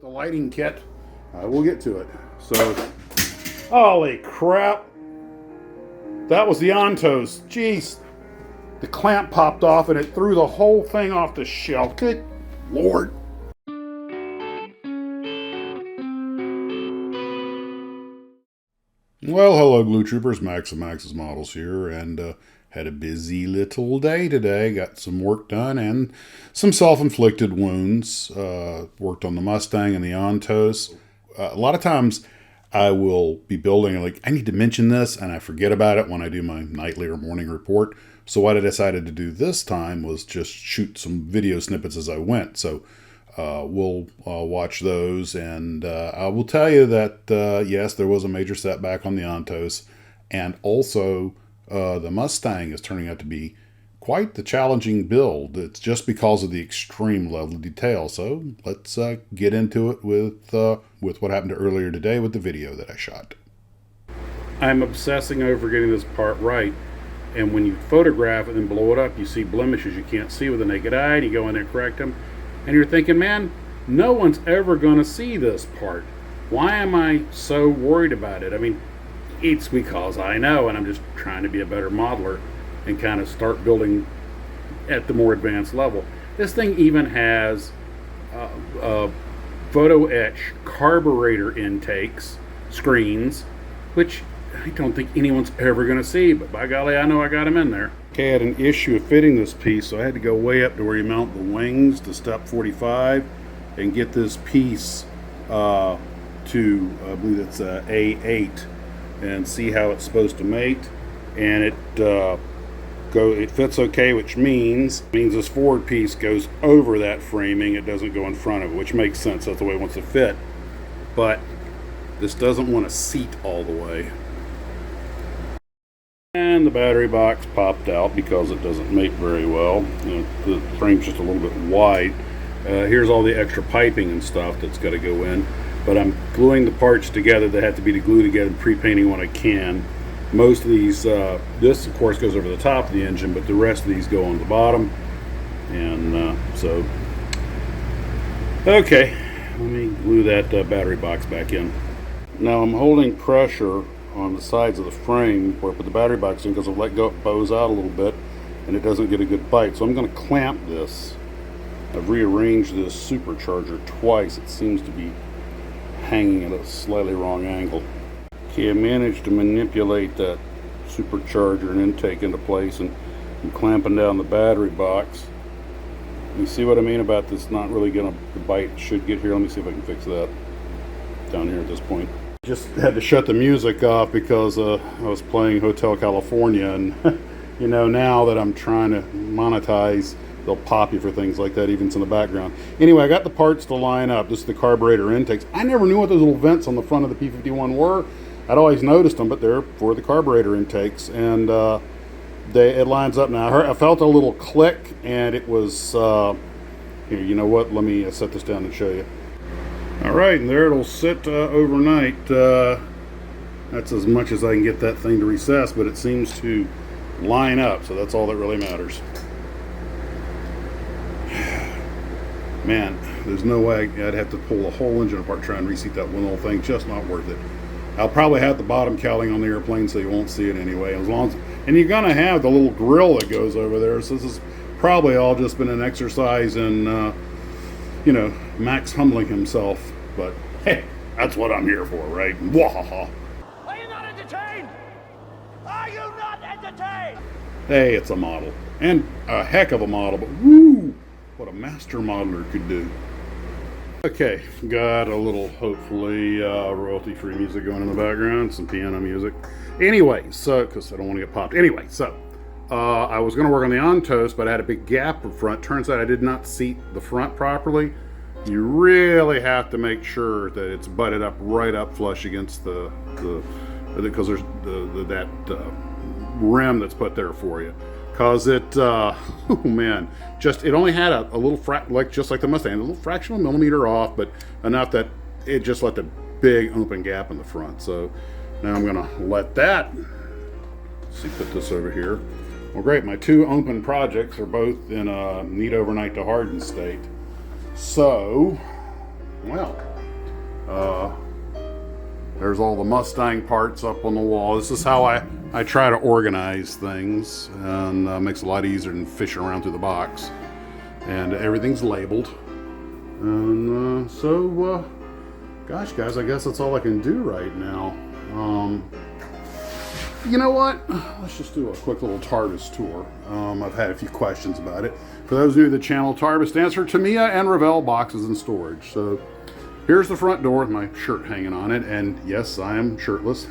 the lighting kit. We'll get to it. So, holy crap. That was the Antos. Jeez. The clamp popped off and it threw the whole thing off the shelf. Good Lord. Well, hello Glue Troopers, Max of Max's Models here, and had a busy little day today. Got some work done and some self-inflicted wounds. Worked on the Mustang and the Antos. A lot of times I will be building, like, I need to mention this, and I forget about it when I do my nightly or morning report. So what I decided to do this time was just shoot some video snippets as I went. So we'll watch those, and I will tell you that, yes, there was a major setback on the Antos, and also the Mustang is turning out to be quite the challenging build. It's just because of the extreme level of detail. So let's get into it with what happened earlier today with the video that I shot. I'm obsessing over getting this part right, and when you photograph it and blow it up, you see blemishes you can't see with the naked eye, and you go in there and correct them. And you're thinking, man, no one's ever going to see this part. Why am I so worried about it? I mean, it's because I know, and I'm just trying to be a better modeler and kind of start building at the more advanced level. This thing even has photo etch carburetor intakes, screens, which I don't think anyone's ever going to see, but by golly, I know I got them in there. Okay, I had an issue of fitting this piece, so I had to go way up to where you mount the wings to step 45 and get this piece to, I believe it's A8, and see how it's supposed to mate. And it fits okay, which means this forward piece goes over that framing. It doesn't go in front of it, which makes sense. That's the way it wants to fit. But this doesn't want to seat all the way. And the battery box popped out because it doesn't mate very well. The frame's just a little bit wide. Here's all the extra piping and stuff that's got to go in. But I'm gluing the parts together that have to be glued together and pre-painting when I can. Most of these, this of course goes over the top of the engine, but the rest of these go on the bottom. And so, okay, let me glue that battery box back in. Now I'm holding pressure on the sides of the frame where I put the battery box in because I've let go, it bows out a little bit and it doesn't get a good bite. So I'm going to clamp this. I've rearranged this supercharger twice. It seems to be hanging at a slightly wrong angle. Okay, I managed to manipulate that supercharger and intake into place, and I'm clamping down the battery box. You see what I mean about this not really going to bite? It should get here. Let me see if I can fix that down here at this point. Just had to shut the music off because I was playing Hotel California, and you know, now that I'm trying to monetize, they'll pop you for things like that, even if it's in the background. Anyway, I got the parts to line up. This is the carburetor intakes. I never knew what those little vents on the front of the P51 were. I'd always noticed them, but they're for the carburetor intakes, and it lines up now. I felt a little click, and it was, here, you know what, let me set this down and show you. All right, and there it'll sit overnight. That's as much as I can get that thing to recess, but it seems to line up, so that's all that really matters. Man, there's no way I'd have to pull the whole engine apart, try and reseat that one little thing. Just not worth it. I'll probably have the bottom cowling on the airplane so you won't see it anyway. And you're gonna have the little grill that goes over there. So this has probably all just been an exercise in, you know, Max humbling himself. But hey, that's what I'm here for, right? Wahaha. Are you not entertained? Are you not entertained? Hey, it's a model, and a heck of a model. But woo, what a master modeler could do. Okay, got a little, hopefully, royalty-free music going in the background, some piano music. Anyway, so, because I don't want to get popped. Anyway, so, I was going to work on the Antos, but I had a big gap in front. Turns out I did not seat the front properly. You really have to make sure that it's butted up right up flush against because there's that rim that's put there for you. Cause it, oh man, it only had a little just like the Mustang, a little fraction of a millimeter off, but enough that it just left a big open gap in the front. So now I'm gonna let that, let's see, put this over here. Well, great, my two open projects are both in a need overnight to harden state. So, well, There's all the Mustang parts up on the wall. This is how I try to organize things, and makes it a lot easier than fishing around through the box. And everything's labeled. And gosh, guys, I guess that's all I can do right now. You know what? Let's just do a quick little TARBIS tour. I've had a few questions about it. For those new to the channel, TARBIS stands for Tamiya and Revell Boxes and Storage. So here's the front door with my shirt hanging on it, and yes, I am shirtless.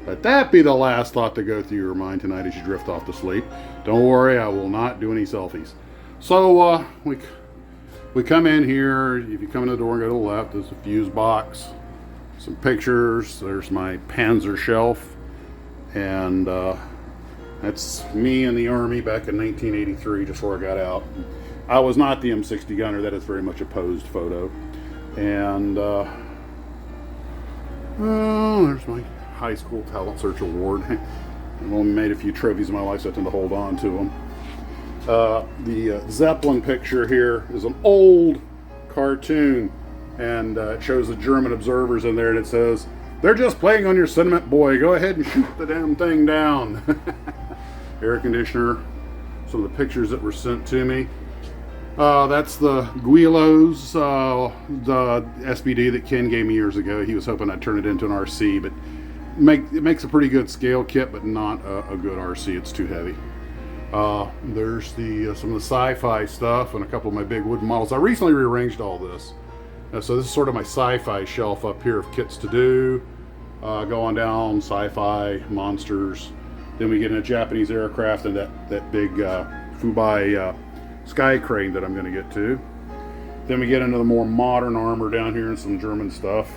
Let that be the last thought to go through your mind tonight as you drift off to sleep. Don't worry, I will not do any selfies. So we come in here. If you come in the door and go to the left, there's a fuse box, some pictures. There's my Panzer shelf, and that's me in the Army back in 1983, just before I got out. I was not the M60 gunner. That is very much a posed photo. And there's my high school talent search award. I've only made a few trophies in my life, so I tend to hold on to them. The Zeppelin picture here is an old cartoon, and it shows the German observers in there, and it says, "They're just playing on your sentiment, boy. Go ahead and shoot the damn thing down." Air conditioner. Some of the pictures that were sent to me. That's the Guilos, the SBD that Ken gave me years ago. He was hoping I'd turn it into an RC, but it makes a pretty good scale kit, but not a good RC. It's too heavy. There's some of the sci-fi stuff and a couple of my big wooden models. I recently rearranged all this. So this is sort of my sci-fi shelf up here of kits to do. Go on down, sci-fi, monsters. Then we get in a Japanese aircraft and that big Fubai sky crane that I'm going to get to. Then we get into the more modern armor down here and some German stuff.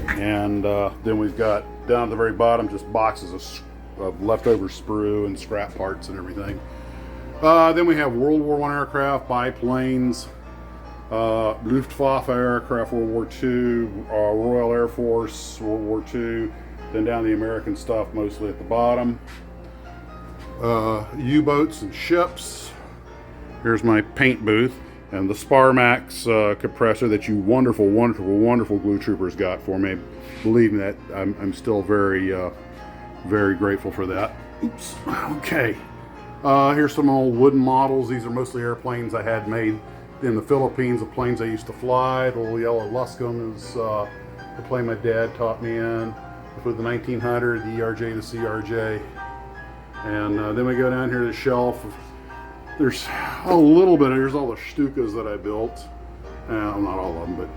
And then we've got down at the very bottom just boxes of leftover sprue and scrap parts and everything. Then we have World War I aircraft, biplanes, Luftwaffe aircraft, World War II, Royal Air Force, World War II. Then down the American stuff, mostly at the bottom. U-boats and ships. Here's my paint booth and the Sparmax compressor that you wonderful, wonderful, wonderful glue troopers got for me. Believe me, that I'm still very, very grateful for that. Oops. Okay. Here's some old wooden models. These are mostly airplanes I had made in the Philippines, the planes I used to fly. The little yellow Luscombe is the plane my dad taught me in. For the 1900, the ERJ, the CRJ. And then we go down here to the shelf. There's a little bit, here's all the Stukas that I built. Not all of them, but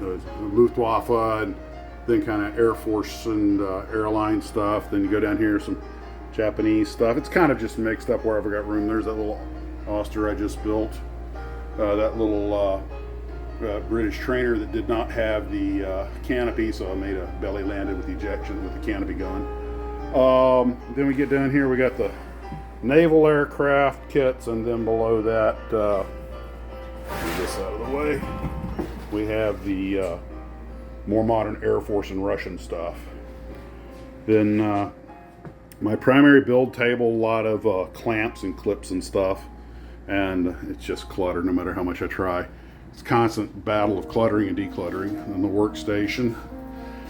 Luftwaffe, and then kind of Air Force and airline stuff. Then you go down here, some Japanese stuff. It's kind of just mixed up wherever I got room. There's that little Oster I just built. That little British trainer that did not have the canopy, so I made a belly landed with ejection with the canopy going. Then we get down here, we got the naval aircraft kits, and then below that, move this out of the way, we have the more modern Air Force and Russian stuff. Then my primary build table, a lot of clamps and clips and stuff, and it's just cluttered no matter how much I try. It's a constant battle of cluttering and decluttering. And the workstation.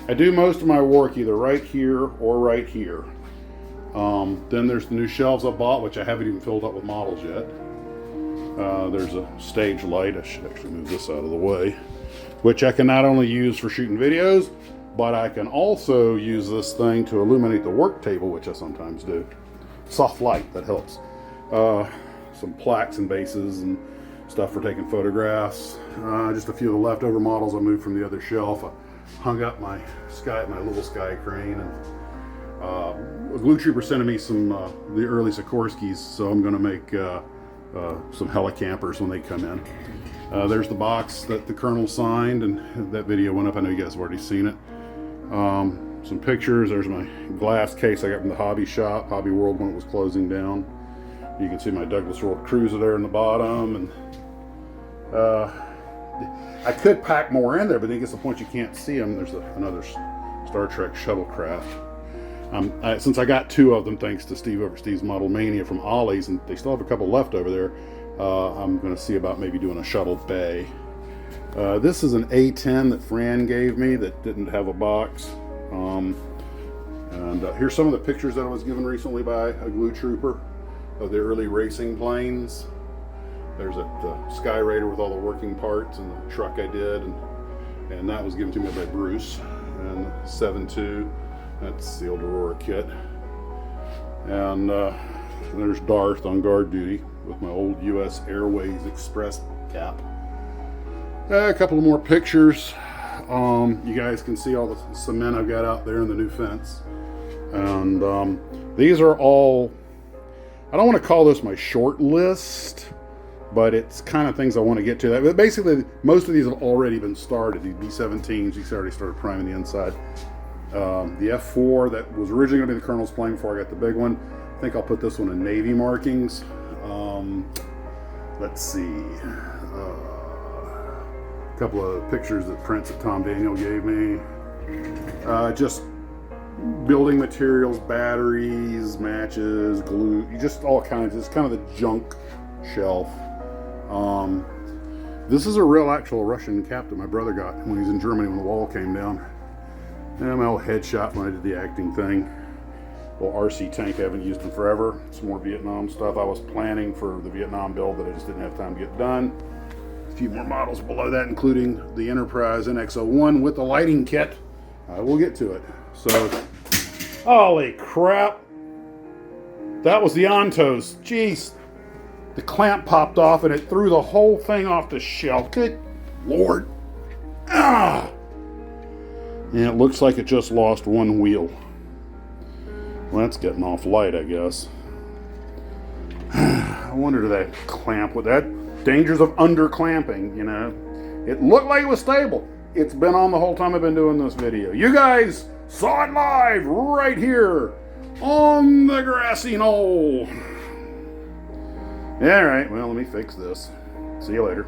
I do most of my work either right here or right here. Then there's the new shelves I bought, which I haven't even filled up with models yet. There's a stage light. I should actually move this out of the way, which I can not only use for shooting videos, but I can also use this thing to illuminate the work table, which I sometimes do. Soft light, that helps. Some plaques and bases and stuff for taking photographs. Just a few of the leftover models I moved from the other shelf. I hung up my little sky crane, and a glue trooper sending me some the early Sikorskys, so I'm going to make some helicampers when they come in. There's the box that the colonel signed, and that video went up. I know you guys have already seen it. Some pictures. There's my glass case I got from the hobby shop, Hobby World, when it was closing down. You can see my Douglas World Cruiser there in the bottom, and I could pack more in there, but then it gets to the point you can't see them. There's another Star Trek shuttlecraft. Since I got two of them, thanks to Steve over Steve's Model Mania from Ollie's, and they still have a couple left over there, I'm going to see about maybe doing a shuttle bay. This is an A10 that Fran gave me that didn't have a box. Here's some of the pictures that I was given recently by a glue trooper of the early racing planes. There's a Sky Raider with all the working parts and the truck I did, and that was given to me by Bruce. And 7.2, that's the old Aurora kit. And there's Darth on guard duty with my old US Airways Express cap. A couple of more pictures. You guys can see all the cement I've got out there in the new fence. And these are all, I don't want to call this my short list, but it's kind of things I want to get to. But basically, most of these have already been started. These B-17s, you already started priming the inside. The F4 that was originally going to be the Colonel's plane before I got the big one. I think I'll put this one in Navy markings. Let's see. A couple of pictures that prints that Tom Daniel gave me. Just building materials, batteries, matches, glue, just all kinds. It's kind of the junk shelf. This is a real actual Russian captain my brother got when he was in Germany when the wall came down. And my old headshot when I did the acting thing. Well, RC tank, I haven't used in forever. Some more Vietnam stuff. I was planning for the Vietnam build that I just didn't have time to get done. A few more models below that, including the Enterprise NX-01 with the lighting kit. I will get to it. So, holy crap. That was the Antos. Jeez. The clamp popped off and it threw the whole thing off the shelf. Good Lord. Ah! And it looks like it just lost one wheel. Well, that's getting off light, I guess. I wonder did that clamp with that? Dangers of under clamping, you know. It looked like it was stable. It's been on the whole time I've been doing this video. You guys saw it live right here on the grassy knoll. All right, well, let me fix this. See you later.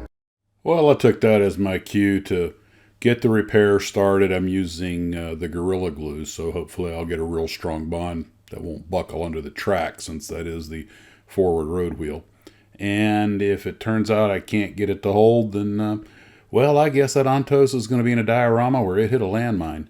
Well, I took that as my cue to get the repair started. I'm using the Gorilla Glue, so hopefully I'll get a real strong bond that won't buckle under the track, since that is the forward road wheel. And if it turns out I can't get it to hold, then, well, I guess that Antos is going to be in a diorama where it hit a landmine.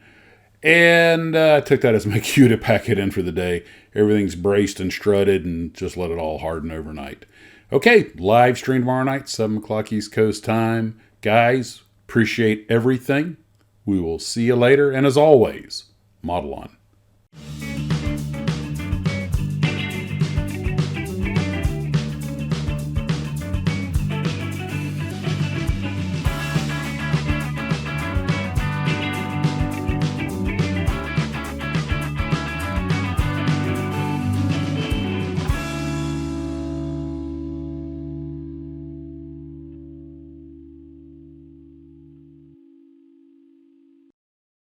And I took that as my cue to pack it in for the day. Everything's braced and strutted, and just let it all harden overnight. Okay, live stream tomorrow night, 7 o'clock East Coast time. Guys, appreciate everything. We will see you later, and as always, model on.